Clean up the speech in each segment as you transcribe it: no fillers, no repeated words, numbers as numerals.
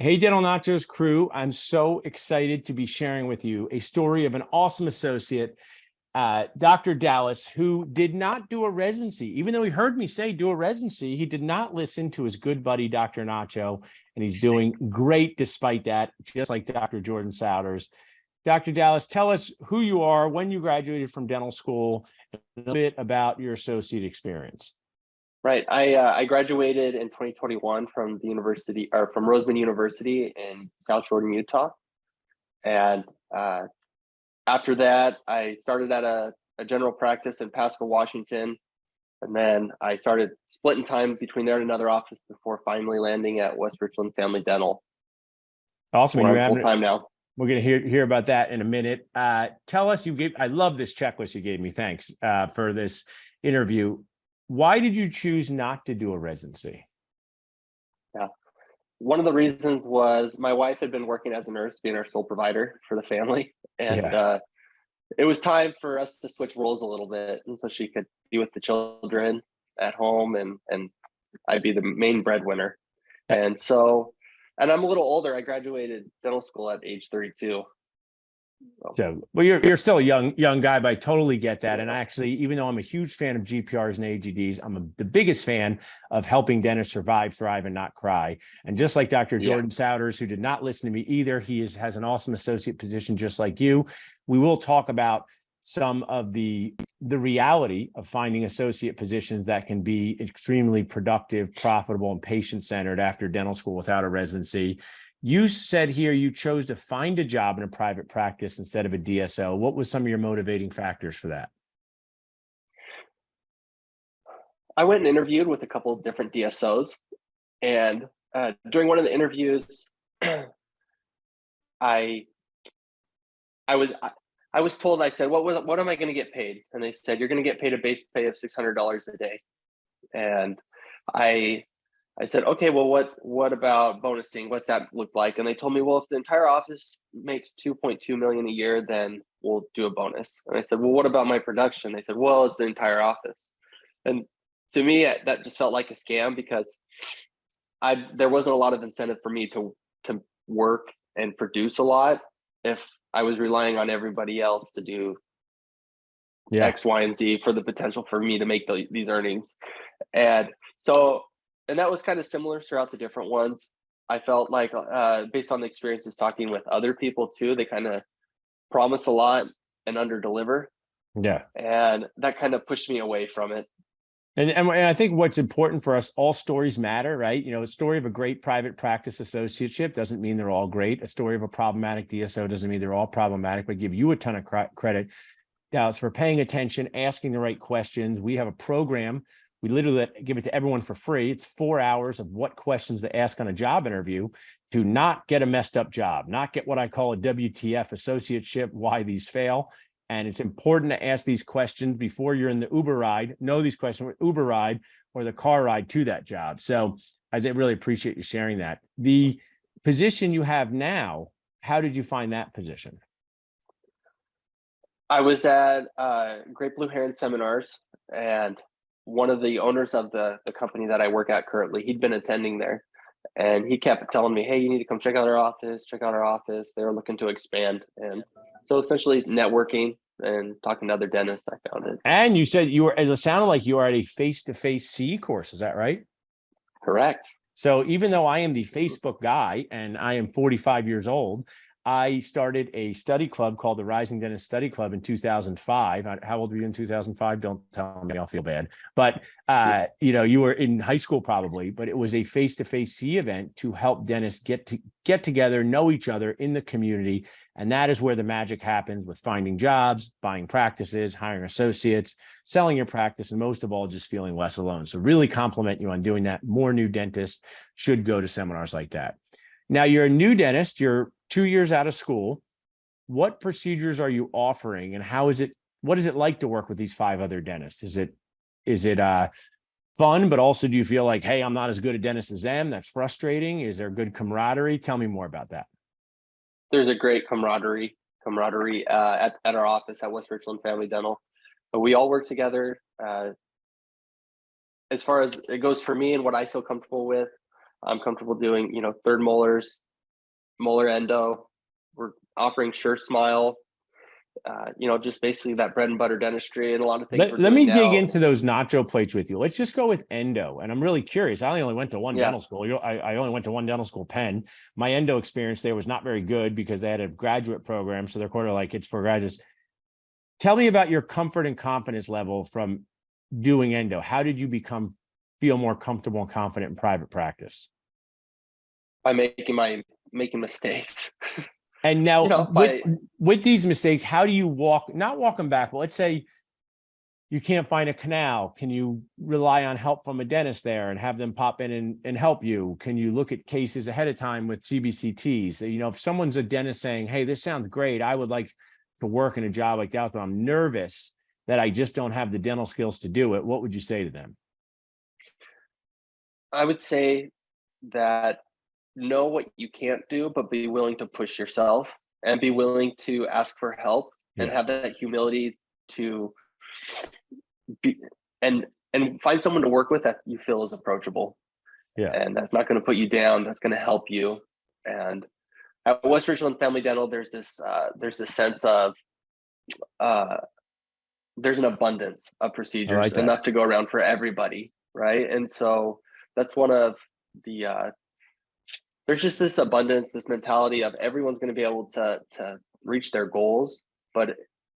Hey, Dental Nachos crew. I'm so excited to be sharing with you a story of an awesome associate, Dr. Dallas, who did not do a residency. Even though he heard me say do a residency, he did not listen to his good buddy, Dr. Nacho, and he's doing great despite that, just like Dr. Jordan Souders. Dr. Dallas, tell us who you are, when you graduated from dental school, and a little bit about your associate experience. Right. I graduated in 2021 from the university or from Roseman University in South Jordan, Utah. And after that, I started at a general practice in Pasco, Washington. And then I started splitting time between there and another office before finally landing at West Richland Family Dental. Awesome. Where I'm full time now. We're going to hear about that in a minute. Tell us, I love this checklist you gave me. Thanks for this interview. Why did you choose not to do a residency? Yeah. One of the reasons was my wife had been working as a nurse, being our sole provider for the family. And it was time for us to switch roles a little bit. And so she could be with the children at home and I'd be the main breadwinner. And I'm a little older. I graduated dental school at age 32. So, well, you're still a young guy, but I totally get that. And I actually, even though I'm a huge fan of GPRs and AGDs, I'm the biggest fan of helping dentists survive, thrive, and not cry. And just like Dr. Jordan Souders, who did not listen to me either, has an awesome associate position just like you. We will talk about some of the reality of finding associate positions that can be extremely productive, profitable, and patient-centered after dental school without a residency. You said here you chose to find a job in a private practice instead of a DSO. What was some of your motivating factors for that? I went and interviewed with a couple of different DSOs. And during one of the interviews, I was told, I said, what am I going to get paid? And they said, you're going to get paid a base pay of $600 a day. And I said, okay, well, what about bonusing? What's that look like? And they told me, well, if the entire office makes 2.2 million a year, then we'll do a bonus. And I said, well, what about my production? They said, well, it's the entire office. And to me, that just felt like a scam because there wasn't a lot of incentive for me to work and produce a lot if I was relying on everybody else to do X, Y, and Z for the potential for me to make these earnings. And that was kind of similar throughout the different ones. I felt like based on the experiences talking with other people too, they kind of promise a lot and under deliver. Yeah. And that kind of pushed me away from it. And I think what's important for us, all stories matter, right? You know, a story of a great private practice associateship doesn't mean they're all great. A story of a problematic DSO doesn't mean they're all problematic, but give you a ton of credit, Dallas, for paying attention, asking the right questions. We have a program. We literally give it to everyone for free. It's 4 hours of what questions to ask on a job interview to not get a messed up job, not get what I call a WTF associateship, why these fail. And it's important to ask these questions before you're in the Uber ride, know these questions with Uber ride or the car ride to that job. So I really appreciate you sharing that. The position you have now, how did you find that position? I was at Great Blue Heron Seminars, and one of the owners of the company that I work at currently, he'd been attending there, and he kept telling me, hey, you need to come check out our office. They were looking to expand. And so essentially networking and talking to other dentists, I found it. And you said it sounded like you are at a face-to-face CE course. Is that right? Correct. So even though I am the Facebook guy and I am 45 years old, I started a study club called the Rising Dentist Study Club in 2005. How old were you in 2005? Don't tell me, I'll feel bad. But, you were in high school probably, but it was a face-to-face CE event to help dentists get together, know each other in the community. And that is where the magic happens with finding jobs, buying practices, hiring associates, selling your practice, and most of all, just feeling less alone. So really compliment you on doing that. More new dentists should go to seminars like that. Now you're a new dentist, you're 2 years out of school. What procedures are you offering, and what is it like to work with these 5 other dentists? Is it fun, but also do you feel like, hey, I'm not as good a dentist as them? That's frustrating. Is there good camaraderie? Tell me more about that. There's a great camaraderie at our office at West Richland Family Dental. But we all work together. As far as it goes for me and what I feel comfortable with, I'm comfortable doing, third molars, Molar endo. We're offering Sure Smile. Just basically that bread and butter dentistry, and a lot of things we're Let doing me now. dig into those nacho plates with you. Let's just go with endo. And I'm really curious. I only went to one dental school. I only went to one dental school, Penn. My endo experience there was not very good because they had a graduate program. So they're kind of like, it's for graduates. Tell me about your comfort and confidence level from doing endo. How did you feel more comfortable and confident in private practice? By making mistakes. And now by with these mistakes, how do you not walk them back, but let's say you can't find a canal. Can you rely on help from a dentist there and have them pop in and help you? Can you look at cases ahead of time with CBCTs? If someone's a dentist saying, hey, this sounds great, I would like to work in a job like that, but I'm nervous that I just don't have the dental skills to do it, what would you say to them? I would say that know what you can't do, but be willing to push yourself and be willing to ask for help and have that humility to be and find someone to work with that you feel is approachable. Yeah. And that's not going to put you down. That's going to help you. And at West Richland Family Dental, there's this sense of there's an abundance of procedures, enough to go around for everybody, right? And so that's one of the there's just this abundance, this mentality of everyone's going to be able to reach their goals. But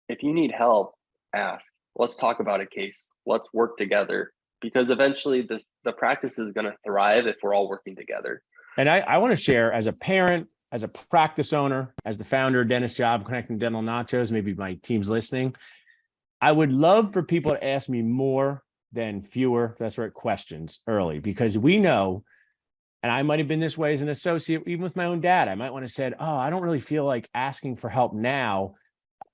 if you need help, ask. Let's talk about a case. Let's work together, because eventually the practice is going to thrive if we're all working together. And I want to share, as a parent, as a practice owner, as the founder of Dentist Job Connecting Dental Nachos, maybe my team's listening, I would love for people to ask me more than fewer, that's right, questions early, because we know, and I might have been this way as an associate, even with my own dad, I might want to say, oh, I don't really feel like asking for help now.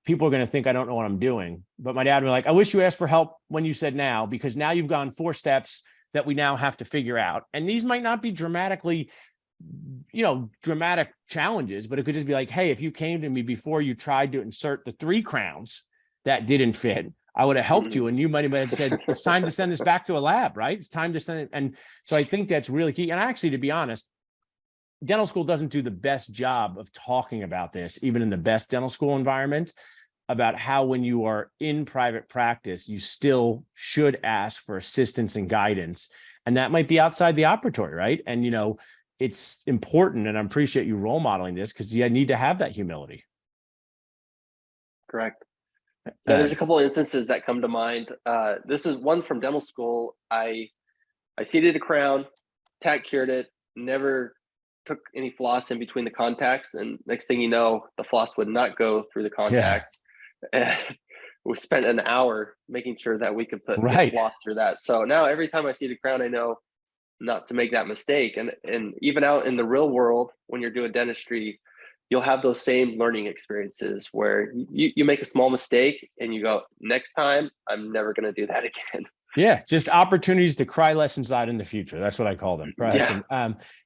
People are going to think I don't know what I'm doing. But my dad would be like, I wish you asked for help when you said now, because now you've gone 4 steps that we now have to figure out. And these might not be dramatic challenges, but it could just be like, hey, if you came to me before you tried to insert the 3 crowns that didn't fit, I would have helped you. And you might have said, it's time to send this back to a lab, right? It's time to send it. And so I think that's really key. And actually, to be honest, dental school doesn't do the best job of talking about this, even in the best dental school environment, about how when you are in private practice, you still should ask for assistance and guidance. And that might be outside the operatory, right? And, it's important, and I appreciate you role modeling this, because you need to have that humility. Correct. Yeah, there's a couple of instances that come to mind. This is one from dental school. I seated a crown, tack cured it, never took any floss in between the contacts, and next thing you know, the floss would not go through the contacts. And we spent an hour making sure that we could put floss through that. So now every time I seat a crown, I know not to make that mistake. And even out in the real world, when you're doing dentistry, you'll have those same learning experiences where you make a small mistake and you go, next time, I'm never going to do that again. Yeah, just opportunities to cry less inside in the future. That's what I call them.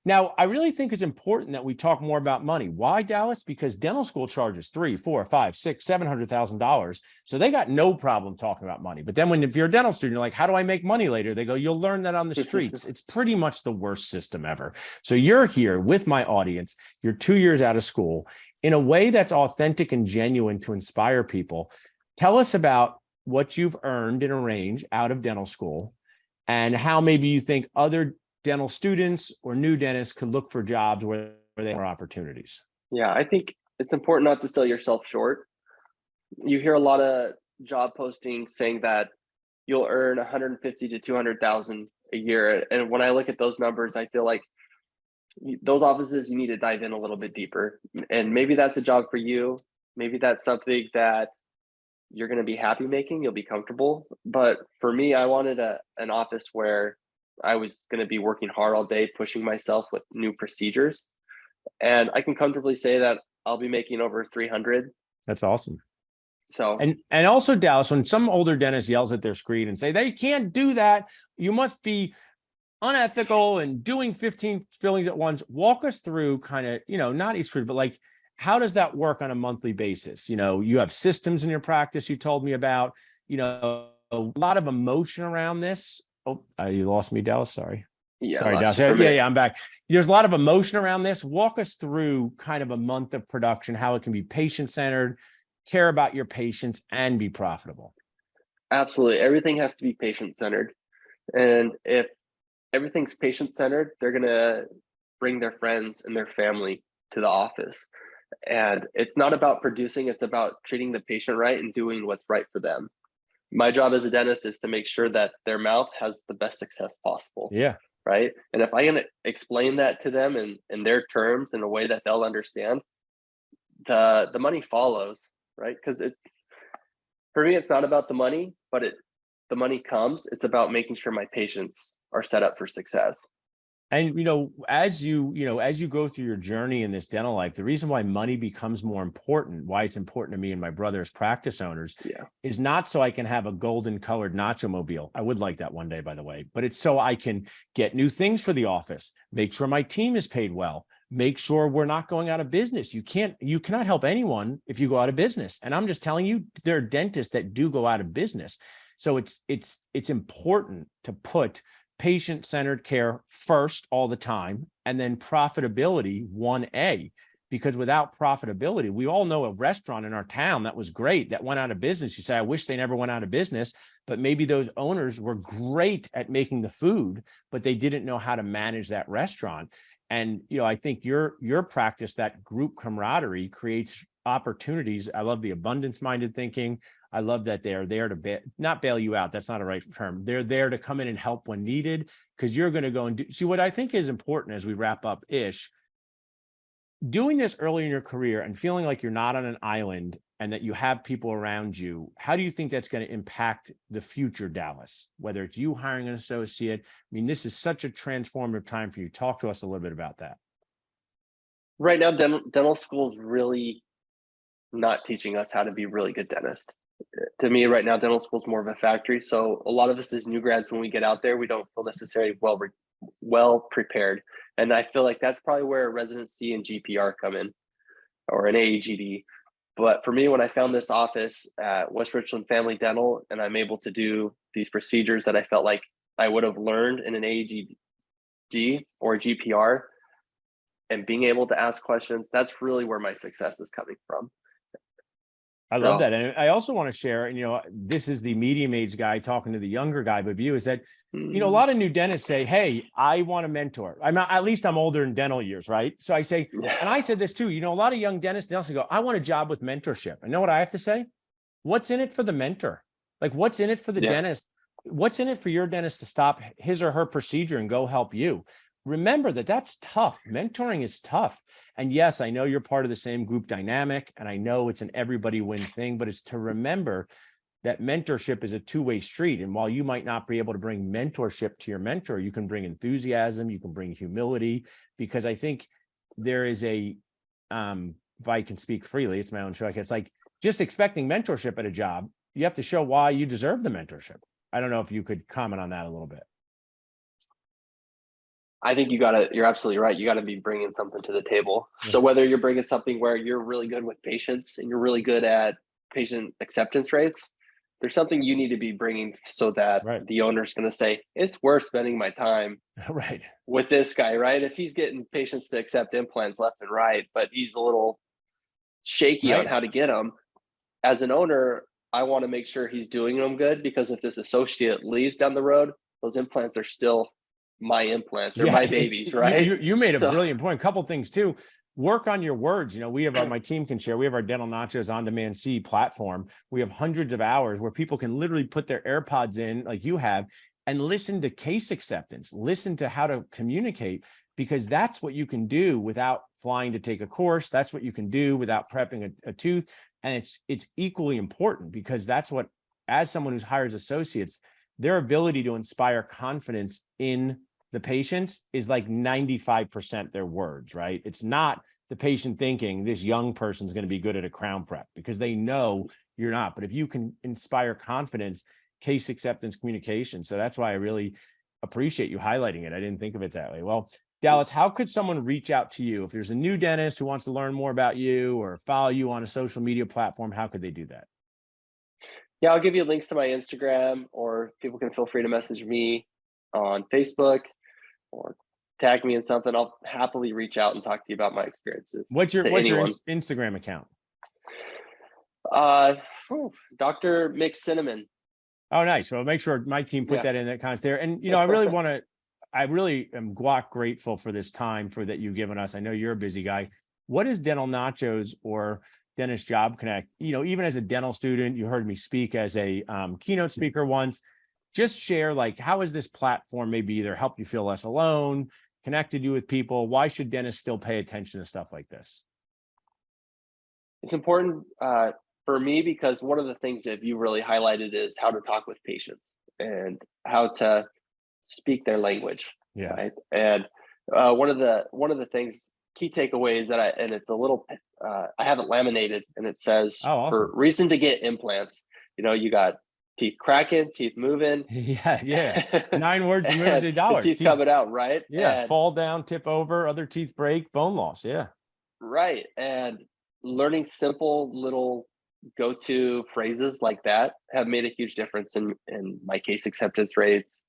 Now, I really think it's important that we talk more about money. Why, Dallas? Because dental school charges $300,000, $400,000, $500,000, $700,000. So they got no problem talking about money. But then if you're a dental student, you're like, how do I make money later? They go, you'll learn that on the streets. It's pretty much the worst system ever. So you're here with my audience. You're 2 years out of school in a way that's authentic and genuine to inspire people. Tell us about what you've earned in a range out of dental school, and how maybe you think other dental students or new dentists could look for jobs where they have opportunities. Yeah, I think it's important not to sell yourself short. You hear a lot of job postings saying that you'll earn 150 to 200,000 a year. And when I look at those numbers, I feel like those offices, you need to dive in a little bit deeper. And maybe that's a job for you. Maybe that's something that you're going to be happy making, you'll be comfortable. But for me, I wanted an office where I was going to be working hard all day, pushing myself with new procedures. And I can comfortably say that I'll be making over 300. That's awesome. So, and also, Dallas, when some older dentist yells at their screen and say, they can't do that, you must be unethical and doing 15 fillings at once, walk us through kind of, not each food, but like, how does that work on a monthly basis? You have systems in your practice you told me about, a lot of emotion around this. Oh, you lost me, Dallas. Sorry. Yeah, Sorry, lost Dallas. you for a Yeah, minute. I'm back. There's a lot of emotion around this. Walk us through kind of a month of production, how it can be patient-centered, care about your patients, and be profitable. Absolutely. Everything has to be patient-centered. And if everything's patient-centered, they're gonna bring their friends and their family to the office. And it's not about producing, it's about treating the patient right and doing what's right for them. My job as a dentist is to make sure that their mouth has the best success possible, Yeah. right? And if I can explain that to them in their terms in a way that they'll understand, the money follows, right? Because it for me, it's not about the money, but the money comes. It's about making sure my patients are set up for success. And as you go through your journey in this dental life, the reason why money becomes more important, why it's important to me and my brother as practice owners, Yeah. is not so I can have a golden colored nacho mobile. I would like that one day, by the way, but it's so I can get new things for the office, make sure my team is paid well, make sure we're not going out of business. You cannot help anyone if you go out of business. And I'm just telling you, there are dentists that do go out of business. So it's important to put patient-centered care first all the time, and then profitability 1A, because without profitability, we all know a restaurant in our town that was great that went out of business. You say, I wish they never went out of business, but maybe those owners were great at making the food, but they didn't know how to manage that restaurant. And I think your practice, that group camaraderie, creates opportunities. I love the abundance-minded thinking. I love that they're there to not bail you out. That's not a right term. They're there to come in and help when needed, because you're going to go and do. See, what I think is important as we wrap up, Ish, doing this early in your career and feeling like you're not on an island and that you have people around you. How do you think that's going to impact the future, Dallas? Whether it's you hiring an associate. I mean, this is such a transformative time for you. Talk to us a little bit about that. Right now, dental school is really not teaching us how to be really good dentists. To me, right now, dental school is more of a factory. So a lot of us as new grads, when we get out there, we don't feel necessarily well prepared. And I feel like that's probably where a residency and GPR come in, or an AAGD. But for me, when I found this office at West Richland Family Dental, and I'm able to do these procedures that I felt like I would have learned in an AAGD or a GPR, and being able to ask questions, that's really where my success is coming from. I love that. And I also want to share, and this is the medium age guy talking to the younger guy, but you is that, a lot of new dentists say, hey, I want a mentor. At least I'm older in dental years, right? So I say, and I said this too, a lot of young dentists also go, I want a job with mentorship. And know what I have to say? What's in it for the mentor? Like, what's in it for the dentist? What's in it for your dentist to stop his or her procedure and go help you? Remember that's tough. Mentoring is tough. And yes, I know you're part of the same group dynamic, and I know it's an everybody wins thing, but it's to remember that mentorship is a two-way street. And while you might not be able to bring mentorship to your mentor, you can bring enthusiasm, you can bring humility, because I think there is if I can speak freely, it's my own show. It's like just expecting mentorship at a job. You have to show why you deserve the mentorship. I don't know if you could comment on that a little bit. I think you're absolutely right. You got to be bringing something to the table. So whether you're bringing something where you're really good with patients and you're really good at patient acceptance rates, there's something you need to be bringing so that the owner's going to say, it's worth spending my time with this guy, right? If he's getting patients to accept implants left and right, but he's a little shaky on how to get them. As an owner, I want to make sure he's doing them good, because if this associate leaves down the road, those implants are still my implants. They're my babies, right? You made a brilliant point. A couple things too. Work on your words. We have my team can share. We have our Dental Nachos on-demand C platform. We have hundreds of hours where people can literally put their AirPods in, like you have, and listen to case acceptance, listen to how to communicate, because that's what you can do without flying to take a course. That's what you can do without prepping a tooth. And it's equally important, because that's what, as someone who hires associates, their ability to inspire confidence in the patient is like 95% their words, right? It's not the patient thinking this young person's going to be good at a crown prep, because they know you're not. But if you can inspire confidence, case acceptance, communication. So that's why I really appreciate you highlighting it. I didn't think of it that way. Well, Dallas, how could someone reach out to you? If there's a new dentist who wants to learn more about you or follow you on a social media platform, how could they do that? Yeah, I'll give you links to my Instagram, or people can feel free to message me on Facebook. or tag me in something. I'll happily reach out and talk to you about my experiences. What's your to anyone. Instagram account? Dr. Mix Cinnamon. Oh, nice. Well, make sure my team put Yeah. that in that comments there. And, I really am grateful for this time that you've given us. I know you're a busy guy. What is Dental Nachos or Dentist Job Connect? Even as a dental student, you heard me speak as a keynote speaker once. Just share, like, how has this platform maybe either helped you feel less alone, connected you with people? Why should dentists still pay attention to stuff like this? It's important for me because one of the things that you really highlighted is how to talk with patients and how to speak their language. Yeah. Right. And one of the things, key takeaways and it's a little, I have it laminated and it says, Oh, awesome. For reason to get implants, you got teeth cracking, teeth moving. Yeah. 9 words to move to dollars. Teeth coming out, right? Yeah. And, fall down, tip over, other teeth break, bone loss. Yeah. right. And learning simple little go-to phrases like that have made a huge difference in my case acceptance rates.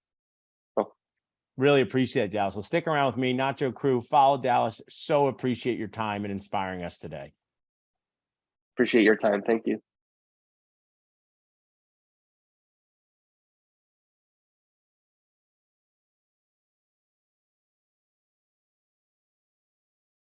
Really appreciate it, Dallas. So stick around with me, Nacho Crew. Follow Dallas. So appreciate your time and inspiring us today. Appreciate your time. Thank you.